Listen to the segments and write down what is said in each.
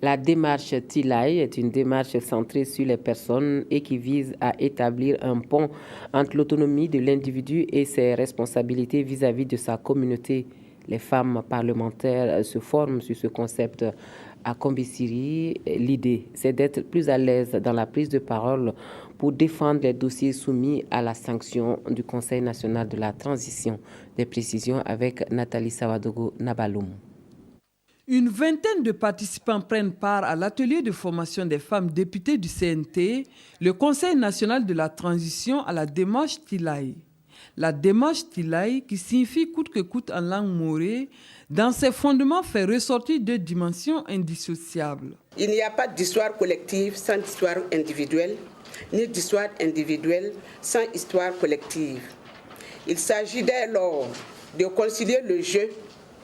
La démarche Tilai est une démarche centrée sur les personnes et qui vise à établir un pont entre l'autonomie de l'individu et ses responsabilités vis-à-vis de sa communauté. Les femmes parlementaires se forment sur ce concept à Kombisiri. L'idée, c'est d'être plus à l'aise dans la prise de parole pour défendre les dossiers soumis à la sanction du Conseil national de la transition. Des précisions avec Nathalie Sawadogo Nabaloum. Une vingtaine de participants prennent part à l'atelier de formation des femmes députées du CNT, le Conseil national de la transition à la démarche Tilai. La démarche Tilai, qui signifie coûte que coûte en langue morée, dans ses fondements fait ressortir deux dimensions indissociables. Il n'y a pas d'histoire collective sans histoire individuelle, ni d'histoire individuelle sans histoire collective. Il s'agit dès lors de concilier le je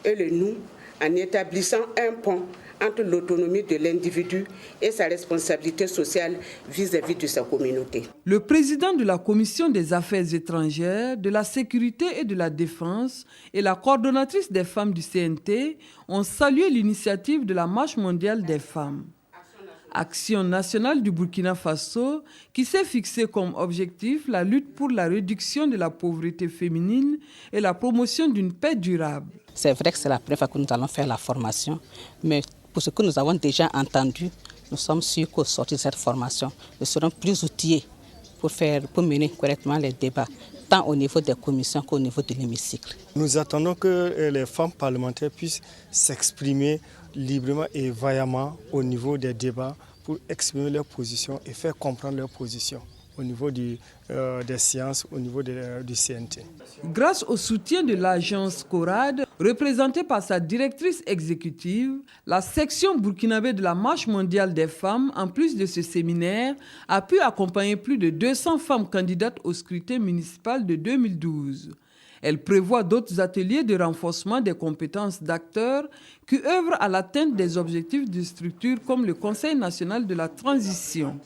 et le nous, en établissant un pont entre l'autonomie de l'individu et sa responsabilité sociale vis-à-vis de sa communauté. Le président de la Commission des Affaires étrangères, de la Sécurité et de la Défense et la coordonnatrice des femmes du CNT ont salué l'initiative de la Marche mondiale des femmes. Action nationale du Burkina Faso qui s'est fixé comme objectif la lutte pour la réduction de la pauvreté féminine et la promotion d'une paix durable. C'est vrai que c'est la première fois que nous allons faire la formation, mais pour ce que nous avons déjà entendu, nous sommes sûrs qu'au sortir de cette formation, nous serons plus outillés pour mener correctement les débats, tant au niveau des commissions qu'au niveau de l'hémicycle. Nous attendons que les femmes parlementaires puissent s'exprimer librement et vaillamment au niveau des débats pour exprimer leurs positions et faire comprendre leurs positions au niveau des séances, au niveau du CNT. Grâce au soutien de l'agence CORAD, représentée par sa directrice exécutive, la section burkinabé de la Marche mondiale des femmes, en plus de ce séminaire, a pu accompagner plus de 200 femmes candidates au scrutin municipal de 2012. Elle prévoit d'autres ateliers de renforcement des compétences d'acteurs qui œuvrent à l'atteinte des objectifs de structures comme le Conseil national de la transition.